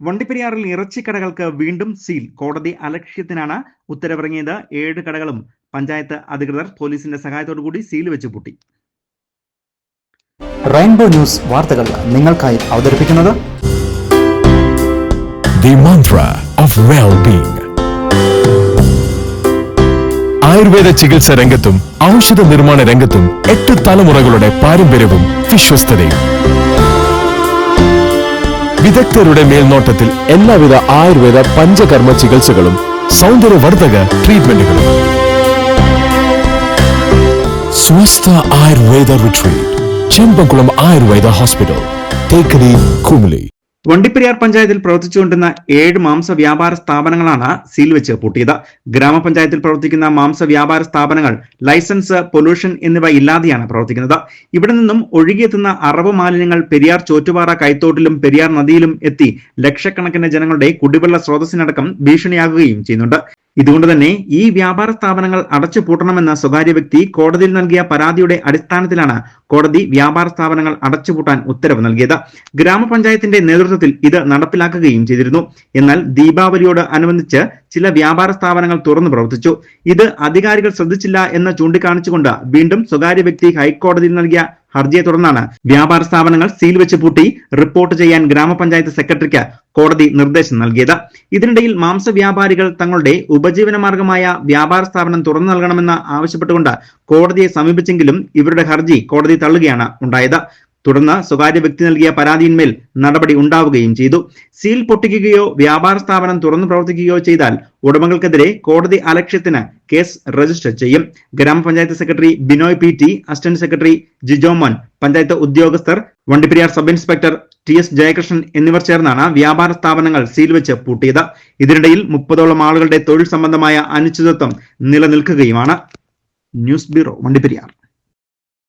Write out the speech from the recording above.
വണ്ടിപ്പെരിയാറിൽ ഇറച്ചിക്കടകൾക്ക് വീണ്ടും സീൽ. കോടതി അലക്ഷ്യത്തിനാണ് ഉത്തരവിറങ്ങിയത്. 7 കടകളും പഞ്ചായത്ത് അധികൃതർ പോലീസിന്റെ സഹായത്തോടുകൂടി സീൽ വെച്ച് പൂട്ടി. റെയിൻബോ ന്യൂസ് വാർത്തകൾ നിങ്ങൾക്കായി അവതരിപ്പിക്കുന്നത് The mantra of well-being. Ayurveda ചികിത്സ രംഗത്തും ഔഷധ നിർമ്മാണ രംഗത്തും 8 തലമുറകളുടെ പാരമ്പര്യവും വിശ്വസ്തതയും. വിദഗ്ധരുടെ മേൽനോട്ടത്തിൽ എല്ലാവിധ ആയുർവേദ പഞ്ചകർമ്മ ചികിത്സകളും സൗന്ദര്യവർദ്ധക ട്രീറ്റ്മെന്റുകളും. സ്വസ്ഥ ആയുർവേദ റിട്രീറ്റ്, ചെമ്പക്കുളം ആയുർവേദ ഹോസ്പിറ്റൽ, തേക്കടി, കുമിളി. വണ്ടിപ്പെരിയാർ പഞ്ചായത്തിൽ പ്രവർത്തിച്ചുകൊണ്ടിരുന്ന 7 മാംസ വ്യാപാര സ്ഥാപനങ്ങളാണ് സീൽ വെച്ച് പൂട്ടിയത്. ഗ്രാമപഞ്ചായത്തിൽ പ്രവർത്തിക്കുന്ന മാംസ വ്യാപാര സ്ഥാപനങ്ങൾ ലൈസൻസ്, പൊല്യൂഷൻ എന്നിവ ഇല്ലാതെയാണ് പ്രവർത്തിക്കുന്നത്. ഇവിടെ നിന്നും ഒഴുകിയെത്തുന്ന അറവ് മാലിന്യങ്ങൾ പെരിയാർ ചോറ്റുപാറ കൈത്തോട്ടിലും പെരിയാർ നദിയിലും എത്തി ലക്ഷക്കണക്കിന് ജനങ്ങളുടെ കുടിവെള്ള സ്രോതസ്സിനടക്കം ഭീഷണിയാകുകയും ചെയ്യുന്നുണ്ട്. ഇതുകൊണ്ട് തന്നെ ഈ വ്യാപാര സ്ഥാപനങ്ങൾ അടച്ചു പൂട്ടണമെന്ന സ്വകാര്യ വ്യക്തി കോടതിയിൽ നൽകിയ പരാതിയുടെ അടിസ്ഥാനത്തിലാണ് കോടതി വ്യാപാര സ്ഥാപനങ്ങൾ അടച്ചുപൂട്ടാൻ ഉത്തരവ് നൽകിയത്. ഗ്രാമപഞ്ചായത്തിന്റെ നേതൃത്വത്തിൽ ഇത് നടപ്പിലാക്കുകയും ചെയ്തിരുന്നു. എന്നാൽ ദീപാവലിയോട് അനുബന്ധിച്ച് ചില വ്യാപാര സ്ഥാപനങ്ങൾ തുറന്നു പ്രവർത്തിച്ചു. ഇത് അധികാരികൾ ശ്രദ്ധിച്ചില്ല എന്ന് ചൂണ്ടിക്കാണിച്ചുകൊണ്ട് വീണ്ടും സ്വകാര്യ വ്യക്തി ഹൈക്കോടതിയിൽ നൽകിയ ഹർജിയെ തുടർന്നാണ് വ്യാപാര സ്ഥാപനങ്ങൾ സീൽ വെച്ച് പൂട്ടി റിപ്പോർട്ട് ചെയ്യാൻ ഗ്രാമപഞ്ചായത്ത് സെക്രട്ടറിക്ക് കോടതി നിർദ്ദേശം നൽകിയത്. ഇതിനിടയിൽ മാംസ വ്യാപാരികൾ തങ്ങളുടെ ഉപജീവനമാർഗമായ വ്യാപാര സ്ഥാപനം തുറന്നു നൽകണമെന്ന് ആവശ്യപ്പെട്ടുകൊണ്ട് കോടതിയെ സമീപിച്ചെങ്കിലും ഇവരുടെ ഹർജി കോടതി തള്ളുകയാണ് ഉണ്ടായത്. തുടർന്ന് സ്വകാര്യ വ്യക്തി നൽകിയ പരാതിയിന്മേൽ നടപടി ഉണ്ടാവുകയും ചെയ്തു. സീൽ പൊട്ടിക്കുകയോ വ്യാപാര സ്ഥാപനം തുറന്നു പ്രവർത്തിക്കുകയോ ചെയ്താൽ ഉടമകൾക്കെതിരെ കോടതി അലക്ഷ്യത്തിന് കേസ് രജിസ്റ്റർ ചെയ്യും. ഗ്രാമപഞ്ചായത്ത് secretary Binoy PT, assistant secretary Jijomon, panchayat ഉദ്യോഗസ്ഥർ, Vandiperiyar sub inspector TS Jayakrishnan എന്നിവർ ചേർന്നാണ് വ്യാപാര സ്ഥാപനങ്ങൾ സീൽ വെച്ച് പൂട്ടിയത്. ഇതിനിടയിൽ 30ഓളം ആളുകളുടെ തൊഴിൽ സംബന്ധമായ അനിശ്ചിതത്വം നിലനിൽക്കുകയുമാണ്. News bureau, Vandiperiyar.